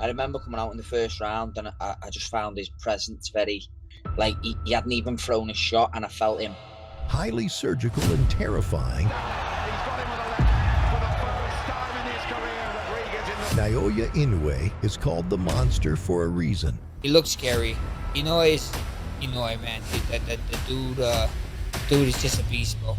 I remember coming out in the first round, and I just found his presence very, like he hadn't even thrown a shot, and I felt him. Highly surgical and terrifying, Naoya Inoue is called the monster for a reason. He looks scary. Inoue is Inoue, man. The dude is just a beast, bro.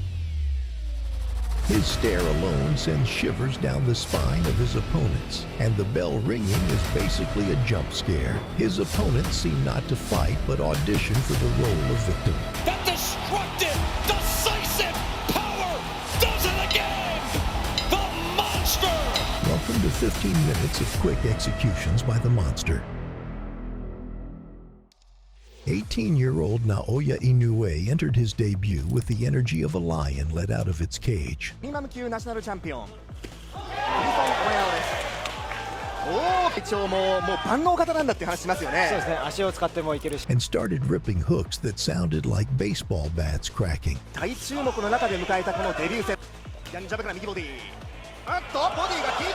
His stare alone sends shivers down the spine of his opponents, and the bell ringing is basically a jump scare. His opponents seem not to fight, but audition for the role of victim. That destructive, decisive power does it again! The monster! Welcome to 15 minutes of quick executions by the monster. 18-year-old Naoya Inoue entered his debut with the energy of a lion let out of its cage. ミニマム級ナショナルチャンピオン、ウィルソン・モヤオです。一応もう万能型なんだって話しますよね。そうですね。足を使ってもいけるし。And started ripping hooks that sounded like baseball bats cracking. 大注目の中で迎えたこのデビュー戦。左ジャブから右ボディ。ボディが効いた。背中を向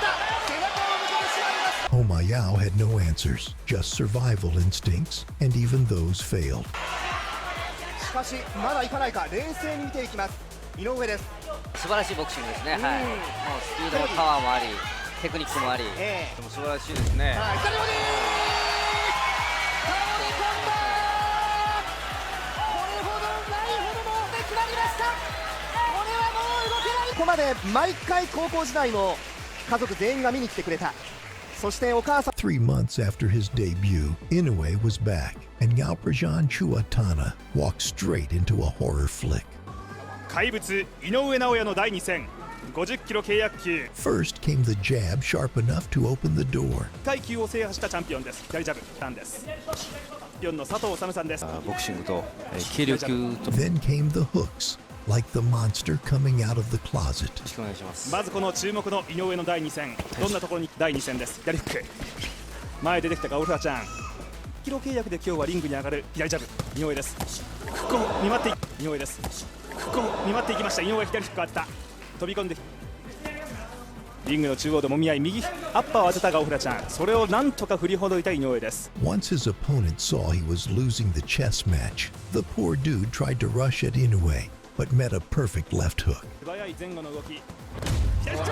けてしまいます。Omayao had no answers, just survival instincts, and even those failed. しかしまだいかないか、冷静に見ていきます。井上です。素晴らしいボクシングですね。はい。もうスピードもパワーもあり、テクニックもあり、でも素晴らしいですね。はい、左ボディー。倒れ込んだ。これほどないほどの決まりました。これはもう動けない。ここまで毎回高校時代の家族全員が見に来てくれた。そしてお母さん。3 months after his debut, Inoue was back, and Yaoprajan Chuatana walked straight into a horror flick. 怪物井上尚弥の第2戦、50キロ契約級。 First came the jab sharp enough to open the door. 階級を制覇したチャンピオンです。左ジャブなんです。チャンピオンの佐藤治さんです。ボクシングと軽量級と。 Then came the hooks, like the monster coming out of the closet. まずこの注目の井上の第2戦、どんなところに第2戦です。左フック、前出てきたガオルファちゃん、キロ契約で今日はリングに上がる左ジャブ、井上です。フックを見舞って井上です。フックを見舞っていきました。井上左フック当てた、飛び込んでリングの中央でもみ合い、右アッパーを当てたガオフラちゃん、それをなんとか振りほどいた井上です。 Once his opponent saw he was losing the chess match, the poor dude tried to rush at Inoue, but met a perfect left hook. 素早い前後の動き、左フッ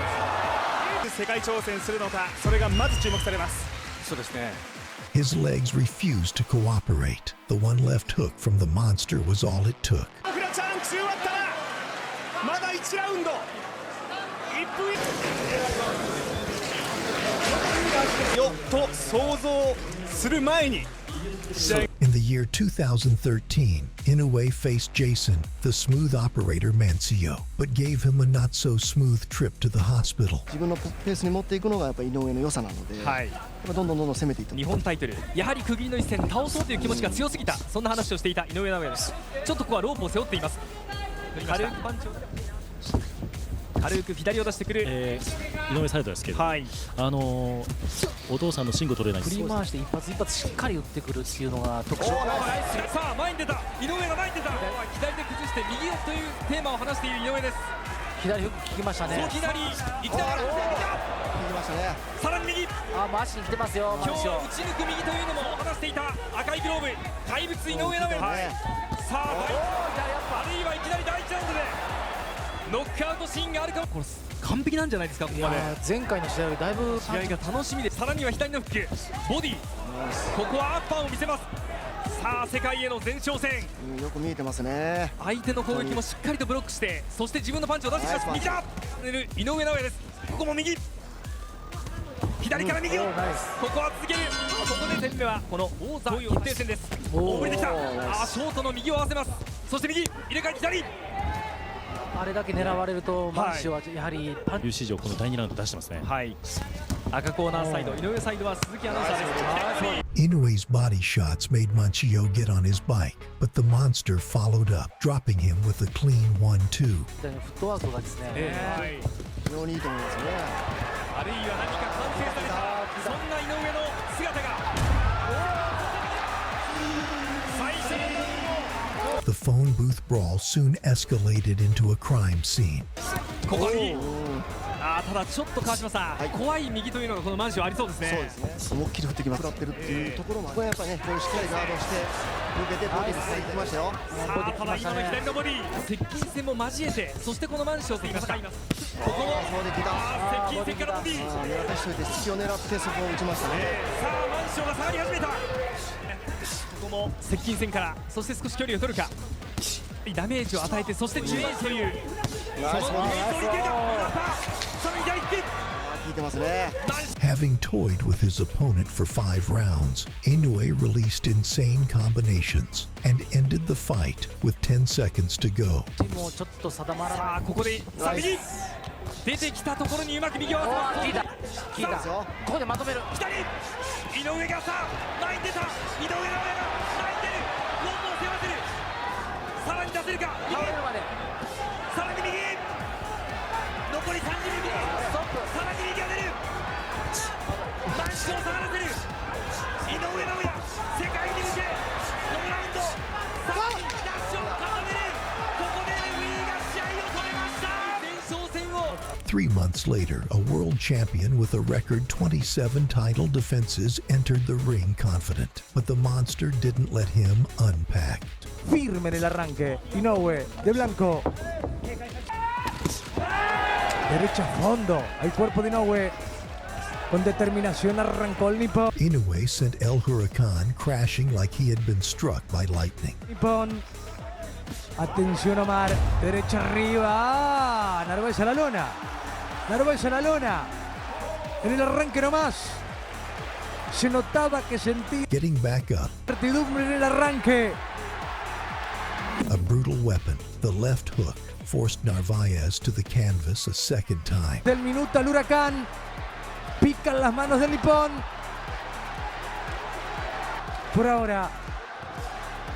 ク、世界挑戦するのか、それがまず注目されます。そうですね。 His legs refused to cooperate. The one left hook from the monster was all it took. ガオフラちゃん中割ったらまだ1ラウンド、1分よと想像する前に。 In the year 2013, Inoue faced Jason, the smooth operator Mancio, but gave him a not-so-smooth trip to the hospital. 自分のペースに持っていくのがやっぱり井上の良さなので、どんどん攻めていって。日本タイトル、やはり区切りの一戦倒そうという気持ちが強すぎた、そんな話をしていた井上尚弥です。ちょっとここはロープを背負っています。軽くパンチを、軽く左を出してくる、井上サイドですけど、お父さんのシング取れないです。振り回して一発一発しっかり打ってくるっていうのが特徴。さあ前に出た、井上が前に出た。左で崩して右四つというテーマを話している井上です。左フック効きましたね。いきなり効きましたね。さらに右、回しに来てますよ。今日は打ち抜く右というのも話していた赤いグローブ、怪物井上尚弥。さああるいはいきなり第1ラウンドでノックアウトシーンがあるかも。これ完璧なんじゃないですか。ここまで前回の試合よりだいぶ試合が楽しみです。さらには左のフック、ボディ、ここはアッパーを見せます。さあ世界への前哨戦、よく見えてますね。相手の攻撃もしっかりとブロックして、そして自分のパンチを出してきます。右だ、井上尚弥です。ここも右、左から右を、ここは続ける。ここで戦目はこの王座決定戦です。降りてきた、ショートの右を合わせます。そして右入れ替えて左、あれだけ狙われるとマンシはやはりパンチ史上この第2ラウンド出してますね。赤コーナーサイド、井上サイドは鈴木アナウンサーです。Inoue's body shots made Mancio get on his bike, but the monster followed up, dropping him with a clean 1-2. フットワークがですね、非常にいいと思いますね。あるいは何か完成されたそんな井上の姿が。The phone booth brawl soon escalated into a crime scene. ここにただちょっと川島さん、怖い右というのがこの満州ありそうですね。そうですね。思いっきり振ってきます。食らってるっていうところも、これやっぱね、こうしっかりガードして抜けてボディにいきましたよ。さあただ今の左のボディ、接近戦も交えて、そしてこの満州を戦います。ここもそうできた。接近戦からボディ、狙ってしといて隙を狙ってそこを打ちましたね。さあ満州が下がり始めた。ここも接近戦から、そして少し距離を取るか、ダメージを与えて、そして注意という、そのディフェンスをいけるか。さらに左利き、効いてますね。Having toyed with his opponent for 5 rounds, Inoue released insane combinations and ended the fight with 10 seconds to go. もうちょっと定まらない。さあここで右出てきたところにうまく右を当てます。効いたここでまとめる。左井上がさあ前に出た。井上尚弥が前に出る。ロンドンを背負わせる。さらに出せるか。右さらに右、残り30秒。さらに右が出る。満州を下がらせる。井上尚弥世界に向けこのラウンドさらにダッシュを重ねる。ここでレフェリーが試合を止めました。前哨戦を3 months later, a world champion with a record 27 title defenses entered the ring confident, but the monster didn't let him unpack. Firme en el arranque, Inoue de blanco. Derecha a fondo, el cuerpo de Inoue. Con determinación arrancó el nippon. Inoue sent El Huracan crashing like he had been struck by lightning. Nippon. Atención Omar, derecha arriba. ¡Ah! Narváez a la lona. Narváez a la lona. En el arranque nomás. Se notaba que sentía Getting back up, certidumbre en el arranque. a brutal weapon, the left hook, forced Narvaez to the canvas a second time. Del minuto al huracán. Pican las manos del nipón. Por ahora.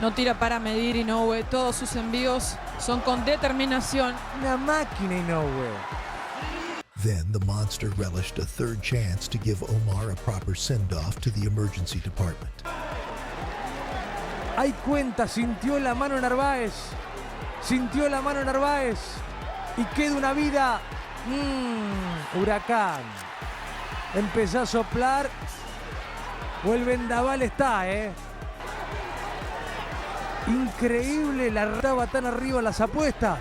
No tira para medir Inoue, todos sus envíos son con determinación. Una máquina Inoue. Then the monster relished a third chance to give Omar a proper send-off to the emergency department. Hay cuenta, sintió la mano Narváez. Sintió la mano Narváez. Y queda una vida. Huracán. Empezó a soplar. O el vendaval está, Increíble, la estaba tan arriba las apuestas.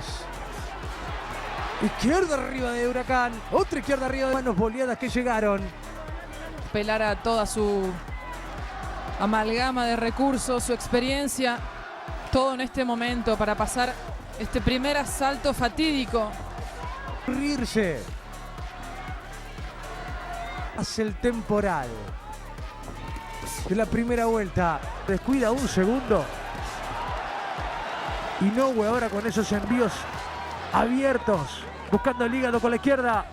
Izquierda arriba de Huracán. Otra izquierda arriba de manos boleadas que llegaron. Apelar a toda su amalgama de recursos, su experiencia, todo en este momento para pasar este primer asalto fatídico. Rirse. Hace el temporal de la primera vuelta. Descuida un segundo. Inoue ahora con esos envíos abiertos, buscando el hígado con la izquierda.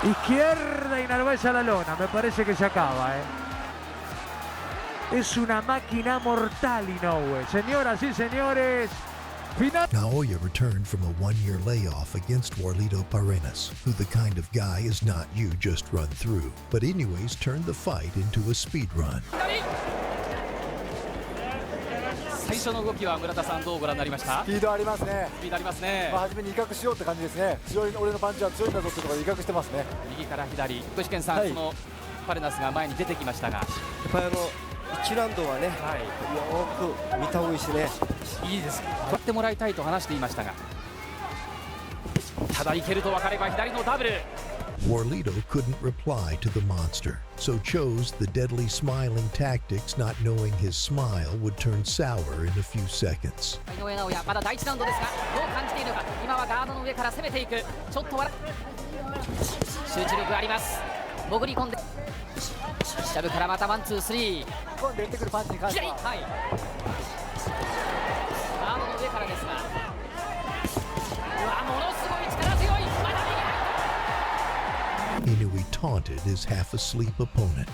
Izquierda y Narváez a la lona. Me parece que se acaba, Es una máquina mortal Inoue. Señoras y señores, final. Naoya returned from a 1-year layoff against Warlito Parenas, who the kind of guy is not you just run through. But Inoue's turned the fight into a speed run. 最初の動きは村田さんどうご覧になりました？スピードありますね。スピードありますね。初めに威嚇しようって感じですね。強い、俺のパンチは強いんだぞってところで威嚇してますね。右から左、具志堅さん、そのパレナスが前に出てきましたが、やっぱり1ラウンドはね、よく見た方がいいしね。いいです。取ってもらいたいと話していましたが、ただいけると分かれば左のダブル。Warlito couldn't reply to the monster, so chose the deadly smiling tactics, not knowing his smile would turn sour in a few seconds. 井上尚弥、まだ第1ラウンドですが、どう感じているのか。今はガードの上から攻めていく。ちょっと集中力あります。潜り込んで、ジャブからまたワンツースリー。今度出てくるパンチに関しては、ガードの上からですが、ものすごい力強い。Inoue taunted his half-asleep opponent.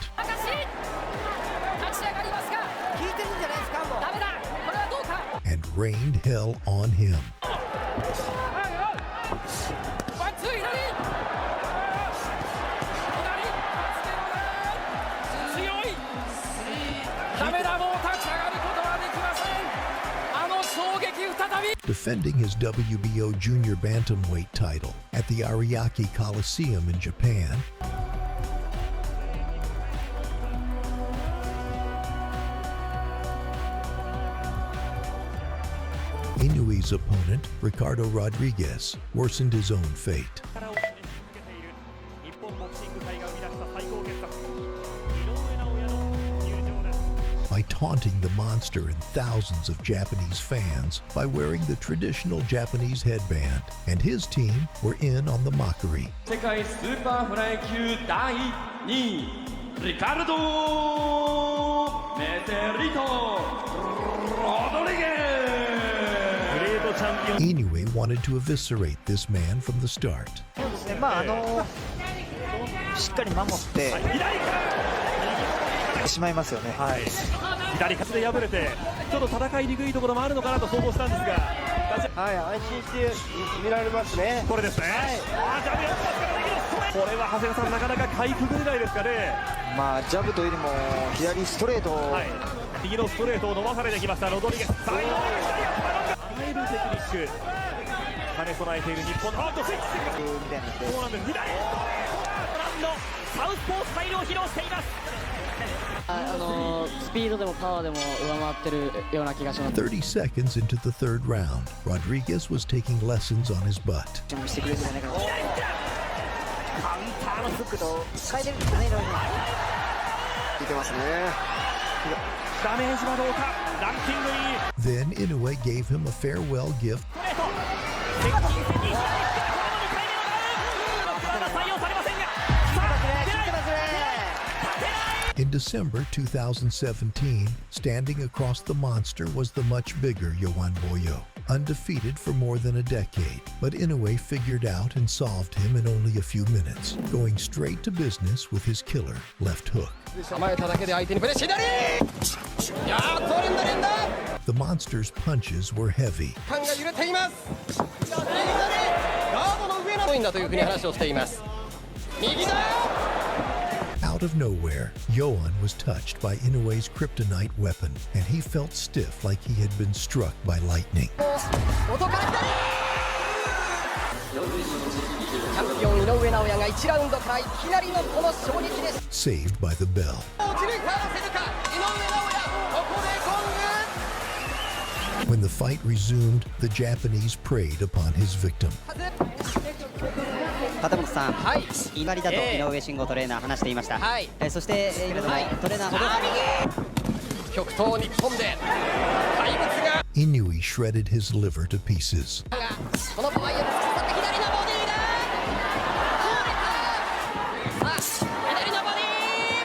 And rained hell on him. defending his WBO junior bantamweight title at the Ariake Coliseum in Japan. Inoue's opponent, Ricardo Rodriguez, worsened his own fate. By taunting the monster and thousands of Japanese fans by wearing the traditional Japanese headband, and his team were in on the mockery. 世界スーパーフライ級第2位、リカルド・メテリト・ロドリゲス。 Inoue wanted to eviscerate this man from the start. しっかり守ってしまいますよね。左勝ちで敗れてちょっと戦いにくいところもあるのかなと想像したんですが、安心して見られますね。これですね。これは長谷川さん、なかなかかいくぐれないですかね。ジャブというよりも左ストレート、右のストレートを伸ばされてきましたロドリゲス。最後あえるテクニック兼ね備えている日本。そうなんです。左サウスポースタイルを披露しています。スピードでもパワーでも上回ってるような気がします。30 seconds into the third round, Rodriguez was taking lessons on his butt. カウンターのフックと変えてるんですね。見てますね。ダメージはどうか。ランキングに Then Inoue gave him a farewell gift. In December 2017, standing across the monster was the much bigger Yoan Boyo, undefeated for more than a decade. But Inoue figured out and solved him in only a few minutes, going straight to business with his killer left hook. The monster's punches were heavy. Out of nowhere, Yoan was touched by Inoue's kryptonite weapon, and he felt stiff like he had been struck by lightning. Saved by the bell. When the fight resumed, the Japanese preyed upon his victim. 片本さん、決まりだと井上慎吾トレーナー話していました。そしてトレーナー極東日本で怪物が Inoue shredded his liver to pieces. この場合を突き刺さって左のボディだ。左のボディ。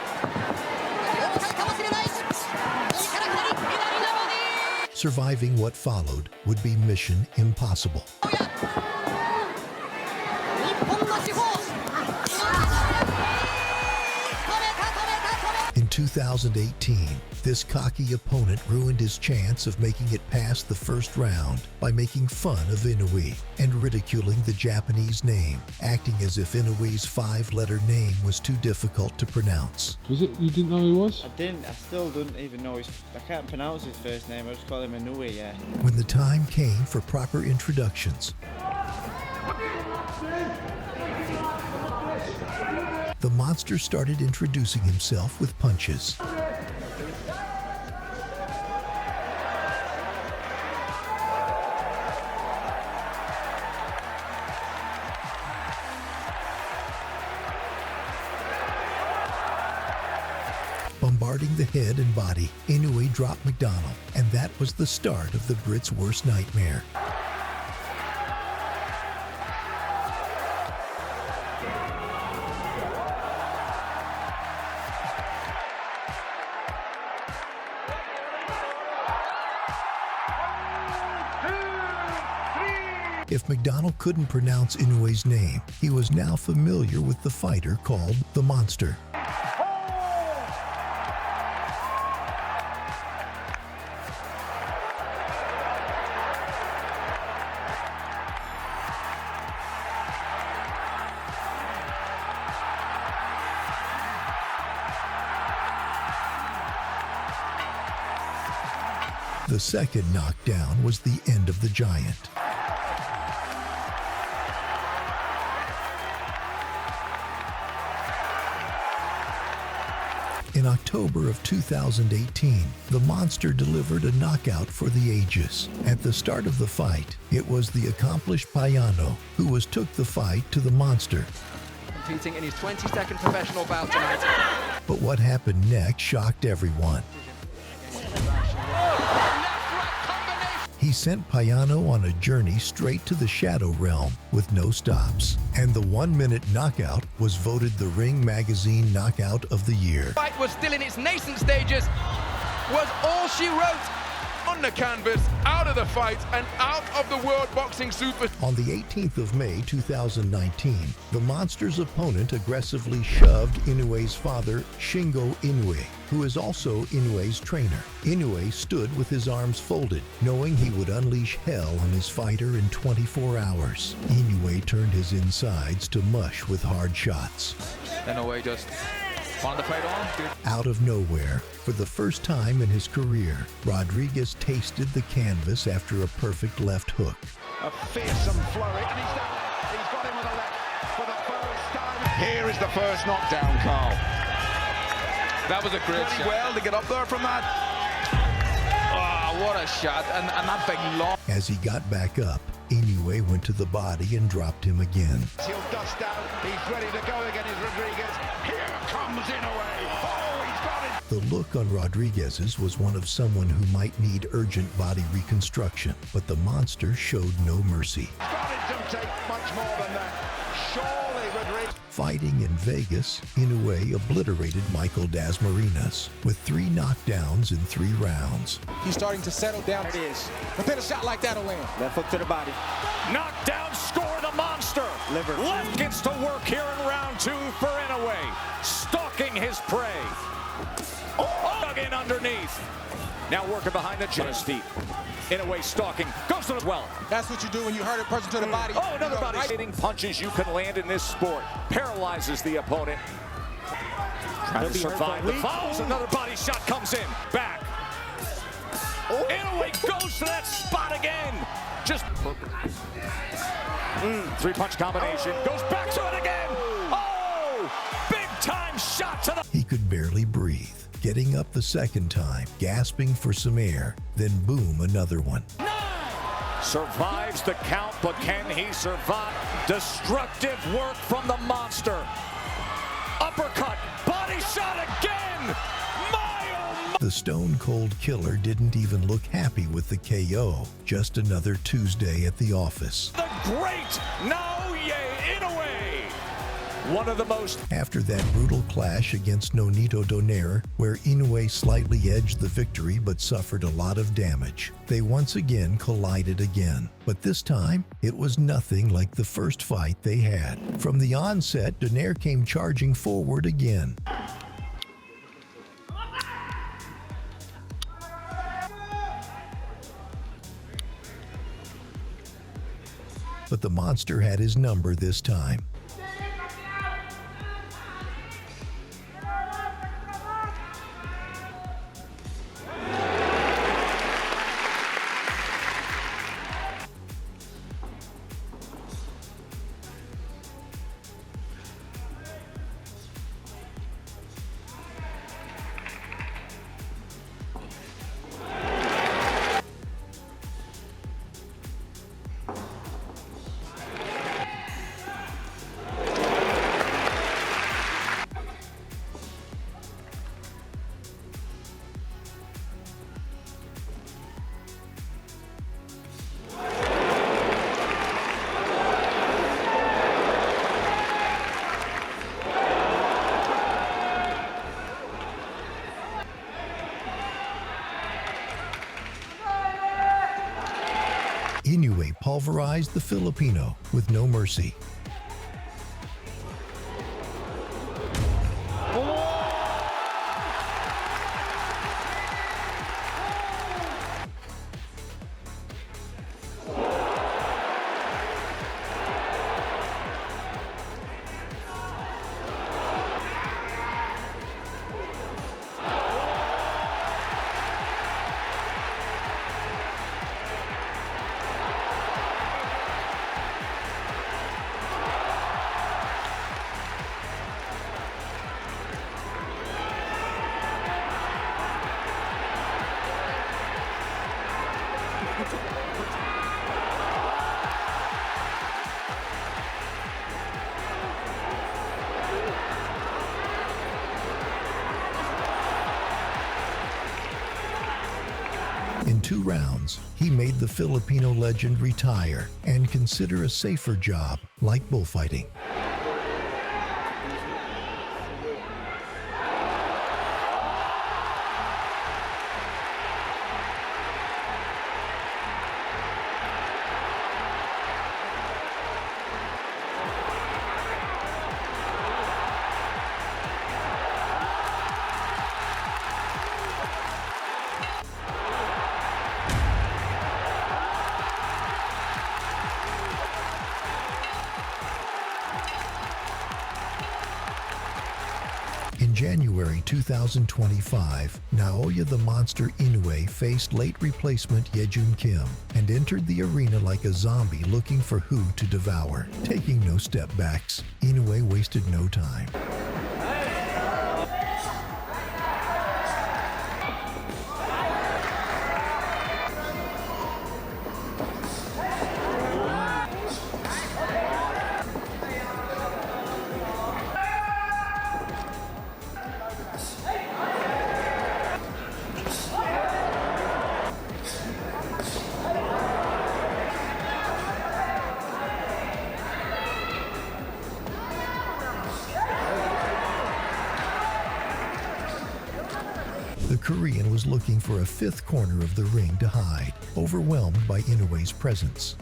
かもしれない。右から左のボディ。 Surviving what followed would be mission impossible. In 2018, this cocky opponent ruined his chance of making it past the first round by making fun of Inoue and ridiculing the Japanese name, acting as if Inoue's 5-letter name was too difficult to pronounce. Was it? You didn't know who he was? I didn't. I still don't even know his. I can't pronounce his first name. I just call him Inoue. Yeah. When the time came for proper introductions, the monster started introducing himself with punches. Bombarding the head and body, Inoue dropped McDonald, and that was the start of the Brit's worst nightmare. If McDonald couldn't pronounce Inoue's name, he was now familiar with the fighter called the Monster. The second knockdown was the end of the giant. In October of 2018, the Monster delivered a knockout for the ages. At the start of the fight, it was the accomplished Payano who took the fight to the Monster. Competing in his 22nd professional bout tonight. But what happened next shocked everyone. He sent Payano on a journey straight to the Shadow Realm with no stops. And the 1-minute knockout was voted the Ring Magazine Knockout of the Year. The fight was still in its nascent stages, was all she wrote on the canvas, out of the fight and out of the World Boxing Super. On the 18th of May 2019, the Monster's opponent aggressively shoved Inoue's father, Shingo Inoue, who is also Inoue's trainer. Inoue stood with his arms folded, knowing he would unleash hell on his fighter in 24 hours. Inoue turned his insides to mush with hard shots. Inoue just found the fight on. Out of nowhere, for the first time in his career, Rodriguez tasted the canvas after a perfect left hook. A fearsome flurry, and he's done it. He's got him with a left for the first time. Here is the first knockdown, Carl. That was a great shot. Well to get up there from that. Oh, what a shot, and that big long. As he got back up, Inoue went to the body and dropped him again. He'll dust out. He's ready to go again, is Rodriguez. Here comes Inoue. Oh, he's got it. The look on Rodriguez's was one of someone who might need urgent body reconstruction, but the Monster showed no mercy. It don't take much more than that. Surely, Rodriguez. Fighting in Vegas, Inoue obliterated Michael Dasmariñas with 3 knockdowns in 3 rounds. He's starting to settle down. It is. But then a shot like that'll land. Left hook to the body. Knockdown score, the Monster. Liver. Left gets to work here in round 2 for Inoue. Stalking his prey. Oh, dug in underneath. Now working behind the chin. Feet. Inoue stalking. Goes to the well. That's what you do when you hurt a person to the body. Oh, another body. Hitting punches you can land in this sport. Paralyzes the opponent. Trying to survive the fouls. Another body shot comes in. Back. Inoue goes to that spot again. Just 3-punch combination. Goes back to it again. Oh, big time shot to the. He could barely breathe. Getting up the second time, gasping for some air, then boom, another one. Survives the count, but can he survive? Destructive work from the Monster. Uppercut, body shot again. The Stone Cold Killer didn't even look happy with the KO. Just another Tuesday at the office. The great Naoya Inoue. One of the most. After that brutal clash against Nonito Donaire, where Inoue slightly edged the victory but suffered a lot of damage, they once again collided again. But this time, it was nothing like the first fight they had. From the onset, Donaire came charging forward again. But the Monster had his number this time. Inoue pulverized the Filipino with no mercy. 2 rounds, he made the Filipino legend retire and consider a safer job like bullfighting. In January 2025, Naoya the Monster Inoue faced late replacement Yejun Kim and entered the arena like a zombie looking for who to devour. Taking no step backs, Inoue wasted no time. The Korean was looking for a 5th corner of the ring to hide, overwhelmed by Inoue's presence.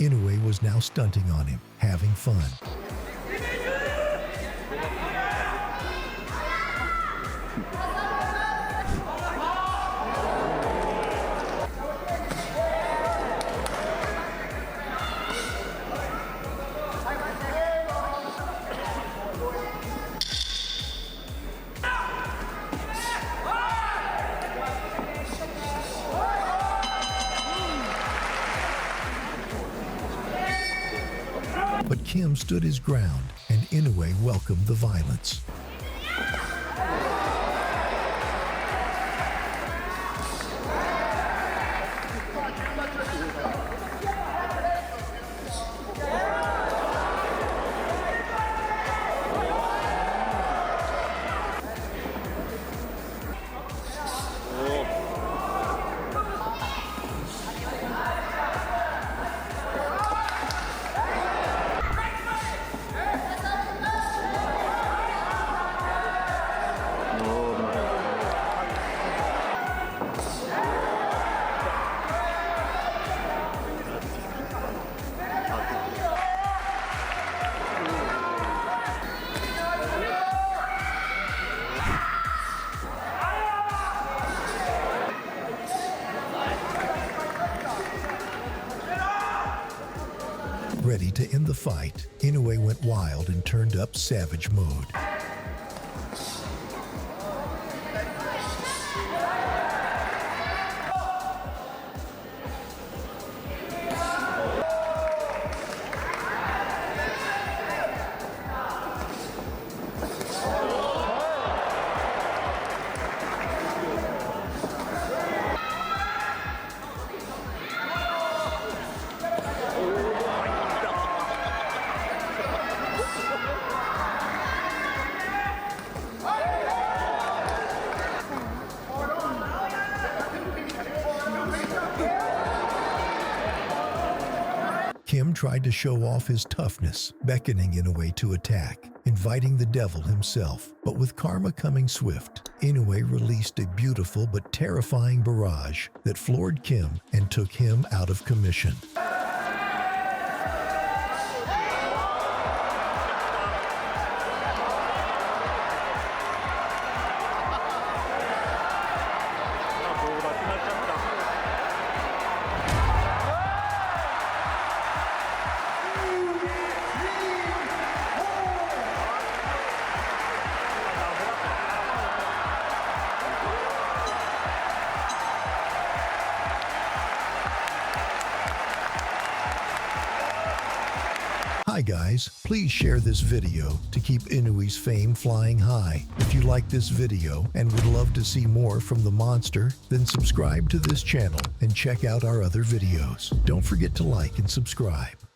Inoue was now stunting on him, having fun. But Kim stood his ground, and Inoue welcomed the violence. Ready to end the fight, Inoue went wild and turned up savage mode. Kim tried to show off his toughness, beckoning Inoue to attack, inviting the devil himself. But with karma coming swift, Inoue released a beautiful but terrifying barrage that floored Kim and took him out of commission. Hi guys, please share this video to keep Inoue's fame flying high. If you like this video and would love to see more from the monster, then subscribe to this channel and check out our other videos. Don't forget to like and subscribe.